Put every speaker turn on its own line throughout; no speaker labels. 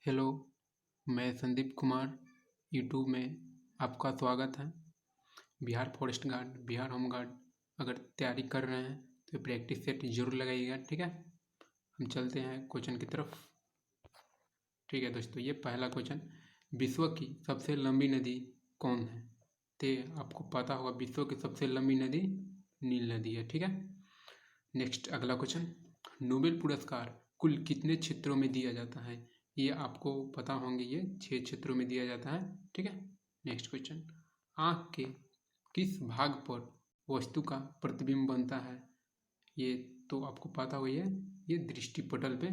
Hello, मैं Sandeep Kumar. YouTube में आपका स्वागत है। Bihar forest guard, Bihar home guard अगर तैयारी कर रहे हैं तो प्रैक्टिस सेट जरूर लगाइएगा, ठीक है। हम चलते हैं क्वेश्चन की तरफ। ठीक है दोस्तों, ये पहला क्वेश्चन, विश्व की सबसे लंबी नदी कौन है? तो आपको पता होगा विश्व की सबसे लंबी नदी नील नदी है, ठीक है। नेक्स्ट अगला क्वेश्चन, नोबेल पुरस्कार कुल कितने क्षेत्रों में दिया जाता है? ये आपको पता होंगे, ये 6 क्षेत्रों में दिया जाता है, ठीक है। नेक्स्ट क्वेश्चन, आँख के किस भाग पर वस्तु का प्रतिबिंब बनता है? ये तो आपको पता हुई है, ये दृष्टिपटल पे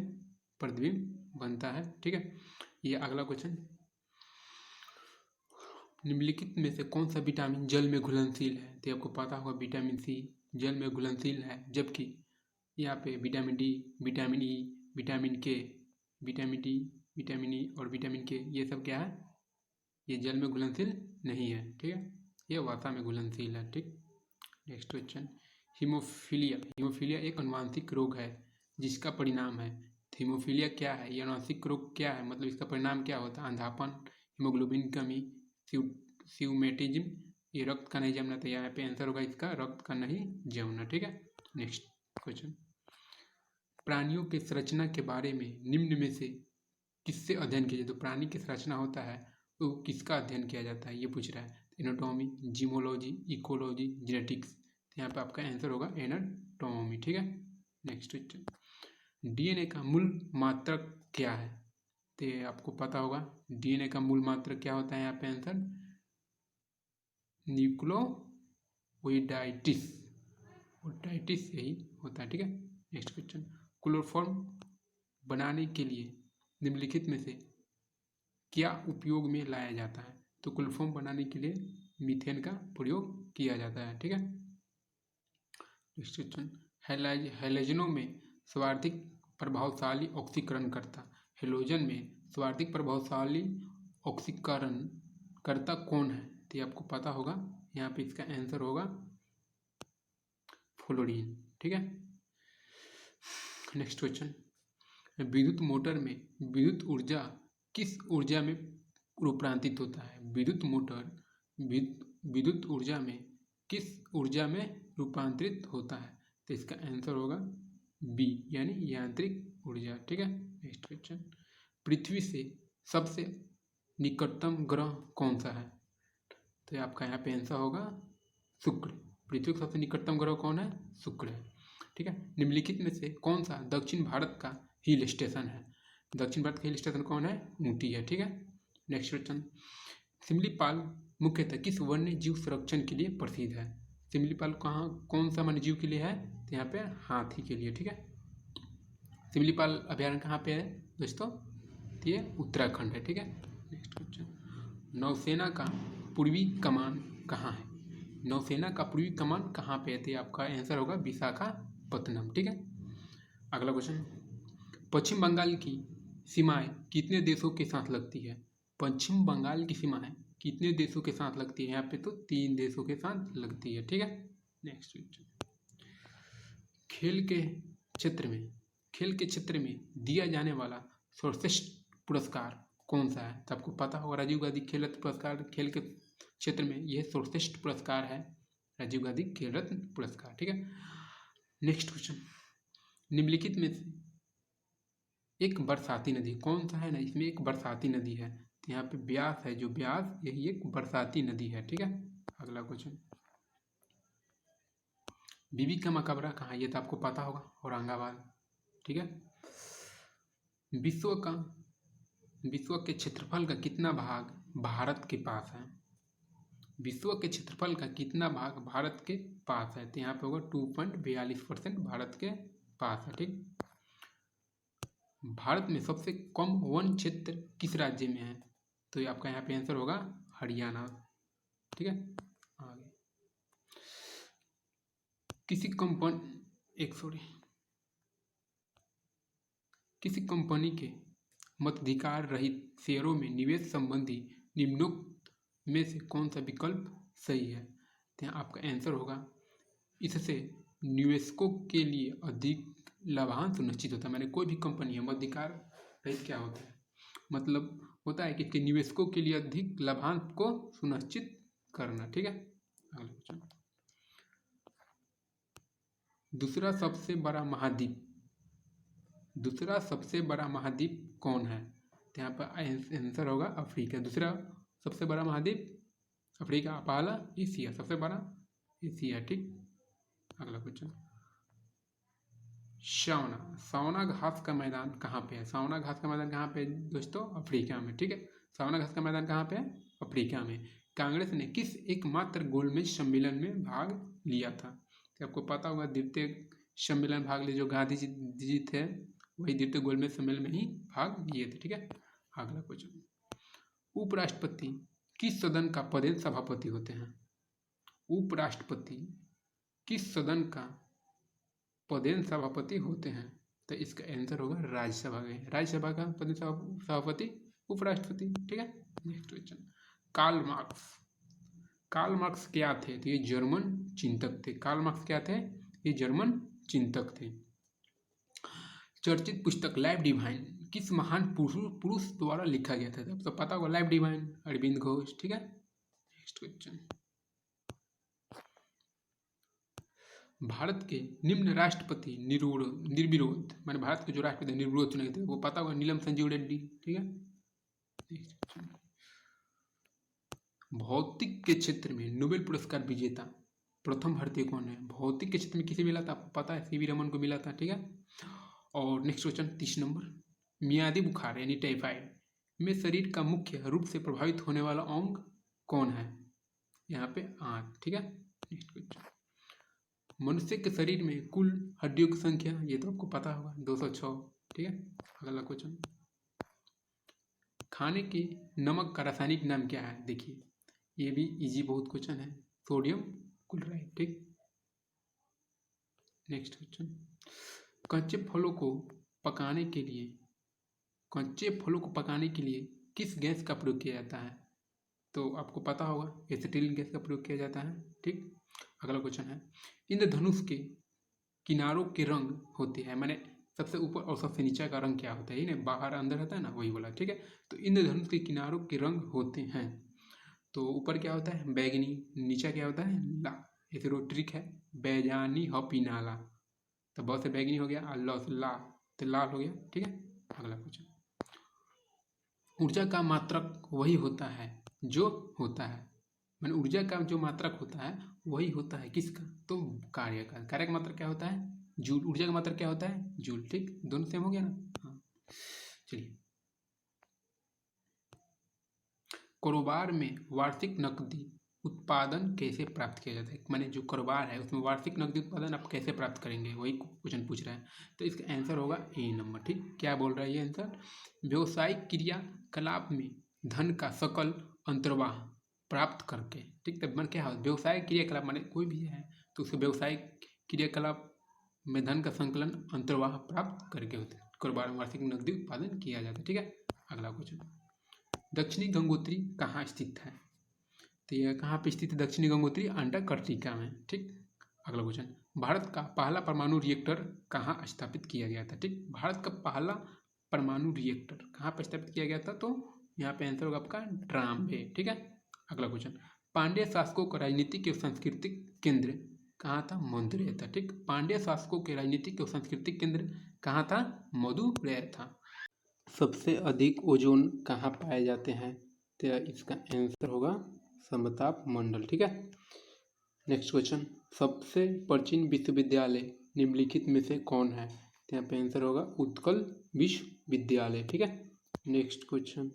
प्रतिबिंब बनता है, ठीक है। ये अगला क्वेश्चन, निम्नलिखित में से कौन सा विटामिन जल में घुलनशील है? तो आपको पता होगा विटामिन सी जल में घुलनशील है, जबकि यहाँ पे vitamin D, vitamin E, vitamin के, विटामिन डी, विटामिन ई और विटामिन के, ये सब क्या है? ये जल में घुलनशील नहीं है, ठीक है। ये वाता में घुलनशील है, ठीक। नेक्स्ट क्वेश्चन, हीमोफीलिया एक अनुवांशिक रोग है जिसका परिणाम है। हीमोफीलिया क्या है? ये अनुवांशिक रोग क्या है, मतलब इसका परिणाम क्या होता है? अंधापन, हीमोग्लोबिन कमी, स्यूमेटिज्म, ये रक्त का नहीं जमना। तो यहाँ पे आंसर होगा इसका रक्त का नहीं जमना, ठीक है। नेक्स्ट क्वेश्चन, प्राणियों के संरचना के बारे में निम्न में से किससे अध्ययन किया जाए? तो प्राणी की संरचना होता है तो किसका अध्ययन किया जाता है, ये पूछ रहा है। Anatomy, zymology, ecology, genetics. यहाँ पे आपका आंसर होगा एनाटॉमी, ठीक है। नेक्स्ट क्वेश्चन, डीएनए का मूल मात्रक क्या है? तो आपको पता होगा डीएनए का मूल मात्रक क्या होता है। यहाँ पे आंसर न्यूक्लियोटाइडिस, ओटाइटिस यही होता है, ठीक है। नेक्स्ट क्वेश्चन, क्लोरोफॉर्म बनाने के लिए निम्नलिखित में से क्या उपयोग में लाया जाता है? तो क्लोरोफॉर्म बनाने के लिए मीथेन का प्रयोग किया जाता है, ठीक है। नेक्स्ट क्वेश्चन, हैलोजनों में सर्वाधिक प्रभावशाली ऑक्सीकरणकर्ता, हैलोजन में सर्वाधिक प्रभावशाली ऑक्सीकरणकर्ता कौन है? तो आपको पता होगा, यहाँ पे इसका आंसर होगा फ्लोरीन, ठीक है। नेक्स्ट क्वेश्चन, विद्युत मोटर में विद्युत ऊर्जा किस ऊर्जा में रूपांतरित होता है? विद्युत मोटर विद्युत ऊर्जा में किस ऊर्जा में रूपांतरित होता है? तो इसका आंसर होगा बी, यानी यांत्रिक ऊर्जा, ठीक है। नेक्स्ट क्वेश्चन, पृथ्वी से सबसे निकटतम ग्रह कौन सा है? तो आपका यहाँ पे आंसर होगा शुक्र। पृथ्वी का सबसे निकटतम ग्रह कौन है? शुक्र है, ठीक है। निम्नलिखित में से कौन सा दक्षिण भारत का हिल स्टेशन है? दक्षिण भारत का हिल स्टेशन कौन है? ऊटी है, ठीक है। नेक्स्ट क्वेश्चन, सिमलीपाल मुख्यतः किस वन्य जीव संरक्षण के लिए प्रसिद्ध है? सिमलीपाल कहाँ, कौन सा वन्य जीव के लिए है? तो यहाँ पे हाथी के लिए, ठीक है। सिमलीपाल अभ्यारण्य कहाँ पे है दोस्तों? तो ये उत्तराखंड है, ठीक है। नेक्स्ट क्वेश्चन, नौसेना का पूर्वी कमान कहाँ है? नौसेना का पूर्वी कमान कहाँ पे है? तो आपका आंसर होगा विशाखापत्तनम, ठीक है। अगला क्वेश्चन, पश्चिम बंगाल की सीमाएं कितने देशों के साथ लगती है? पश्चिम बंगाल की सीमाएं कितने देशों के साथ लगती है? यहाँ पे तो 3 देशों के साथ लगती है, ठीक है। नेक्स्ट क्वेश्चन, खेल के क्षेत्र में दिया जाने वाला सर्वश्रेष्ठ पुरस्कार कौन सा है? तो आपको पता होगा राजीव गांधी खेल रत्न पुरस्कार खेल के क्षेत्र में यह सर्वश्रेष्ठ पुरस्कार है, राजीव गांधी खेल रत्न पुरस्कार, ठीक है। नेक्स्ट क्वेश्चन, निम्नलिखित में से एक बरसाती नदी कौन सा है ना? इसमें एक बरसाती नदी है, तो यहाँ पे ब्यास है, जो ब्यास यही एक बरसाती नदी है, ठीक है। अगला क्वेश्चन, बीबी का मकबरा कहाँ है? ये तो आपको पता होगा औरंगाबाद, ठीक है। विश्व के क्षेत्रफल का कितना भाग भारत के पास है? विश्व के क्षेत्रफल का कितना भाग भारत के पास है? तो यहाँ पे होगा 2.42% भारत के पास है, ठीक। भारत में सबसे कम वन क्षेत्र किस राज्य में है? तो ये आपका यहाँ पे आंसर होगा हरियाणा, ठीक है। आगे, किसी कंपनी के मताधिकार रहित शेयरों में निवेश संबंधी निम्नोक्त में से कौन सा विकल्प सही है? तो यहाँ आपका आंसर होगा, इससे निवेशकों के लिए अधिक लाभांश सुनिश्चित होता है। मैंने कोई भी कंपनी है, मताधिकार रहित क्या होता है? मतलब होता है कि इसके निवेशकों के लिए अधिक लाभांश को सुनिश्चित करना। ठीक है, अगला क्वेश्चन। दूसरा सबसे बड़ा महाद्वीप कौन है? तो यहाँ पर आंसर होगा अफ्रीका। दूसरा सबसे बड़ा महाद्वीप अफ्रीका, पहला एशिया, सबसे बड़ा एशिया। ठीक, अगला क्वेश्चन। सावना घास का मैदान कहाँ पे है? सावना घास का मैदान कहाँ पे है दोस्तों? अफ्रीका में। ठीक है, सावना घास का मैदान कहाँ पे है? अफ्रीका में। कांग्रेस ने किस एकमात्र गोलमेज सम्मेलन में भाग लिया था? तो आपको पता होगा द्वितीय सम्मेलन भाग लिए जो गांधी जी थे, वही द्वितीय गोलमेज सम्मेलन में ही भाग लिए थे। ठीक है, अगला क्वेश्चन। उपराष्ट्रपति किस सदन का पदेन सभापति होते हैं? उपराष्ट्रपति किस सदन का पदेन सभापति होते हैं? तो इसका आंसर होगा राज्यसभा में। राज्यसभा का पदेन सभापति उपराष्ट्रपति। ठीक है, नेक्स्ट क्वेश्चन। कार्ल मार्क्स क्या थे? तो ये जर्मन चिंतक थे। कार्ल मार्क्स क्या थे? ये जर्मन चिंतक थे। चर्चित पुस्तक लाइफ डिवाइन किस महान पुरुष द्वारा लिखा गया था? तो पता होगा लाइफ डिवाइन, अरविंद घोष। ठीक है, नेक्स्ट क्वेश्चन। भारत के निम्न राष्ट्रपति निर्विरोध माने भारत के जो राष्ट्रपति निर्विरोध चुने थे वो पता होगा नीलम संजीव रेड्डी। ठीक है, नेक्स्ट क्वेश्चन। भौतिक के क्षेत्र में नोबेल पुरस्कार विजेता प्रथम भारतीय कौन है? भौतिक के क्षेत्र में किसे मिला था? पता है, सीवी रमन को मिला था। ठीक है, और नेक्स्ट क्वेश्चन 30 नंबर। मियादी बुखार यानी टाइफाइड में शरीर का मुख्य रूप से प्रभावित होने वाला अंग कौन है? यहाँ पे आंख। ठीक है, नेक्स्ट क्वेश्चन। मनुष्य के शरीर में कुल हड्डियों की संख्या, ये तो आपको पता होगा, 206। ठीक है, अगला क्वेश्चन। खाने के नमक का रासायनिक नाम क्या है? देखिए ये भी इजी बहुत क्वेश्चन है, सोडियम क्लोराइड। ठीक, नेक्स्ट क्वेश्चन। कच्चे फलों को पकाने के लिए किस गैस का प्रयोग किया जाता है? तो आपको पता होगा एसिटिलीन गैस का प्रयोग किया जाता है। ठीक, अगला क्वेश्चन है। इंद्रधनुष के किनारों के रंग होते हैं, माने सबसे ऊपर और सबसे नीचे का रंग क्या होता है? ये ना बाहर अंदर होता है ना, वही बोला। ठीक है, तो इंद्रधनुष के किनारों के रंग होते हैं, तो ऊपर क्या होता है? बैगनी, नीचे क्या होता है? लाल। ऐसे रोट्रिक है, बैजानी हपीनाला, तो बहुत से बैगनी हो गया, लाल तो लाल हो गया। ठीक है, अगला क्वेश्चन। ऊर्जा का मात्रक वही होता है जो होता है, मैंने ऊर्जा का जो मात्रक होता है वही होता है किसका? तो कार्य का। कार्य का मात्रक क्या होता है? जूल। ऊर्जा का मात्रक क्या होता है? जूल। ठीक, दोनों सेम हो गया ना। हाँ, चलिए। कारोबार में वार्षिक नकदी उत्पादन कैसे प्राप्त किया जाता है? माने जो कारोबार है उसमें वार्षिक नकदी उत्पादन आप कैसे प्राप्त करेंगे, वही क्वेश्चन पूछ रहा है। तो इसका आंसर होगा ए नंबर। ठीक, क्या बोल रहा है ये आंसर? व्यवसायिक क्रियाकलाप में धन का सकल अंतर्वाह प्राप्त करके। ठीक, तब मन क्या है? व्यवसायिक क्रियाकलाप माने कोई भी है तो उसके व्यवसायिक क्रियाकलाप में धन का संकलन अंतर्वाह प्राप्त करके होते हैं। कारोबार में वार्षिक नकदी उत्पादन किया जाता है। ठीक है, अगला क्वेश्चन। दक्षिणी गंगोत्री कहाँ स्थित है? तो यह कहाँ पे स्थित है? दक्षिणी गंगोत्री अंटार्कटिका में। ठीक, अगला क्वेश्चन। भारत का पहला परमाणु रिएक्टर कहाँ स्थापित किया गया था? ठीक, भारत का पहला परमाणु रिएक्टर कहाँ पर स्थापित किया गया था? तो यहाँ पे आंसर होगा आपका ट्राम्बे। ठीक है, अगला क्वेश्चन। पांड्य शासकों का राजनीतिक एवं सांस्कृतिक केंद्र कहाँ था? मदुरै था। ठीक, पांड्य शासकों के राजनीतिक एवं सांस्कृतिक केंद्र कहाँ था? मदुरै था। सबसे अधिक ओजोन कहाँ पाए जाते हैं? तो इसका आंसर होगा समताप मंडल। ठीक है, नेक्स्ट क्वेश्चन। सबसे प्राचीन विश्वविद्यालय निम्नलिखित में से कौन है? तो यहाँ पे आंसर होगा उत्कल विश्वविद्यालय। ठीक है, नेक्स्ट क्वेश्चन।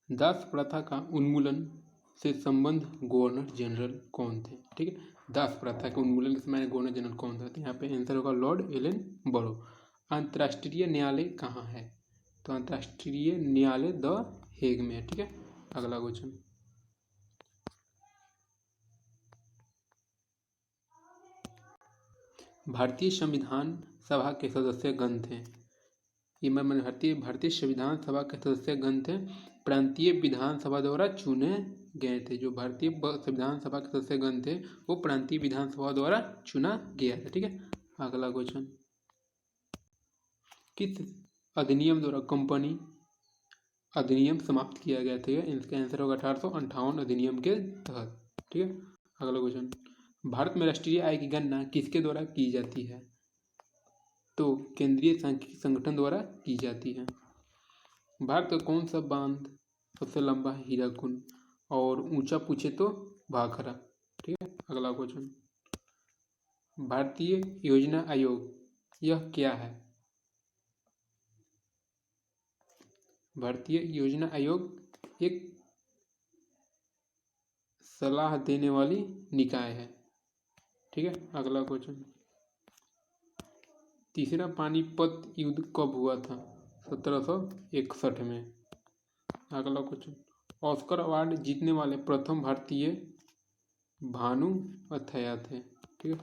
दास प्रथा का उन्मूलन से संबंध गवर्नर जनरल कौन थे? ठीक है, दास प्रथा के उन्मूलन के समय गवर्नर जनरल कौन था? तो यहाँ पे आंसर होगा लॉर्ड एलन बरो। अंतर्राष्ट्रीय न्यायालय कहाँ है? तो अंतर्राष्ट्रीय न्यायालय द हेग में है। ठीक है, अगला क्वेश्चन। भारतीय संविधान सभा के सदस्य गण थे, ये मैं भारतीय संविधान सभा के सदस्य गण थे प्रांतीय विधानसभा द्वारा चुने गए थे। जो भारतीय संविधान सभा के सदस्य गण थे वो प्रांतीय विधानसभा द्वारा चुना गया था। ठीक है, अगला क्वेश्चन। किस अधिनियम द्वारा कंपनी अधिनियम समाप्त किया गया था? इसका आंसर होगा 1858 अधिनियम के तहत। ठीक है, अगला क्वेश्चन, भारत में राष्ट्रीय आय की गणना किसके द्वारा की जाती है? तो केंद्रीय सांख्यिकी संगठन द्वारा की जाती है। भारत का कौन सा बांध सबसे लंबा है? हीराकुंड। और ऊंचा पूछे तो भाखड़ा। ठीक है, अगला क्वेश्चन, भारतीय योजना आयोग यह क्या है? भारतीय योजना आयोग एक सलाह देने वाली निकाय है। ठीक है, अगला क्वेश्चन, तीसरा पानीपत युद्ध कब हुआ था? 1761 में। अगला क्वेश्चन, ऑस्कर अवार्ड जीतने वाले प्रथम भारतीय भानु अथैया थे। ठीक है,